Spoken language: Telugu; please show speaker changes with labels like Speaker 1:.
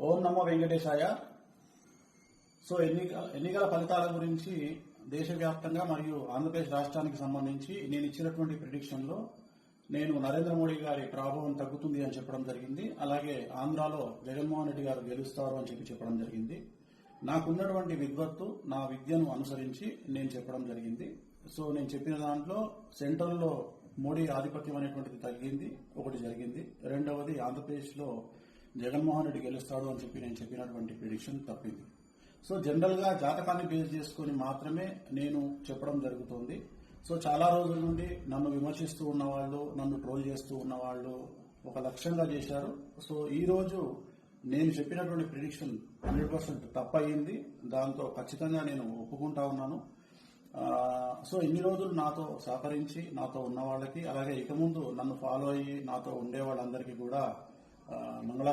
Speaker 1: ఓం నమో వెంకటేశాయ. సో ఎన్నికల ఫలితాల గురించి దేశవ్యాప్తంగా మరియు ఆంధ్రప్రదేశ్ రాష్ట్రానికి సంబంధించి నేను ఇచ్చినటువంటి ప్రిడిక్షన్ లో నేను నరేంద్ర మోడీ గారి ప్రభావం తగ్గుతుంది అని చెప్పడం జరిగింది. అలాగే ఆంధ్రాలో జగన్మోహన్ రెడ్డి గారు గెలుస్తారు అని చెప్పడం జరిగింది. నాకున్నటువంటి విద్వత్తు, నా విద్యను అనుసరించి నేను చెప్పడం జరిగింది. సో నేను చెప్పిన దాంట్లో సెంట్రల్లో మోడీ ఆధిపత్యం అనేటువంటిది తగ్గింది, ఒకటి జరిగింది. రెండవది ఆంధ్రప్రదేశ్ లో జగన్మోహన్ రెడ్డి గెలుస్తాడు అని చెప్పి నేను చెప్పినటువంటి ప్రిడిక్షన్ తప్పింది. సో జనరల్ గా జాతకాన్ని బేస్ చేసుకుని మాత్రమే నేను చెప్పడం జరుగుతోంది. సో చాలా రోజుల నుండి నన్ను విమర్శిస్తూ ఉన్నవాళ్లు, నన్ను ట్రోల్ చేస్తూ ఉన్నవాళ్లు ఒక లక్ష్యంగా చేశారు. సో ఈ రోజు నేను చెప్పినటువంటి ప్రిడిక్షన్ 100% తప్పయింది. దాంతో ఖచ్చితంగా నేను ఒప్పుకుంటా ఉన్నాను. సో ఇన్ని రోజులు నాతో సహకరించి నాతో ఉన్న వాళ్ళకి, అలాగే ఇక ముందు నన్ను ఫాలో అయ్యి నాతో ఉండే వాళ్ళందరికీ కూడా మంగళ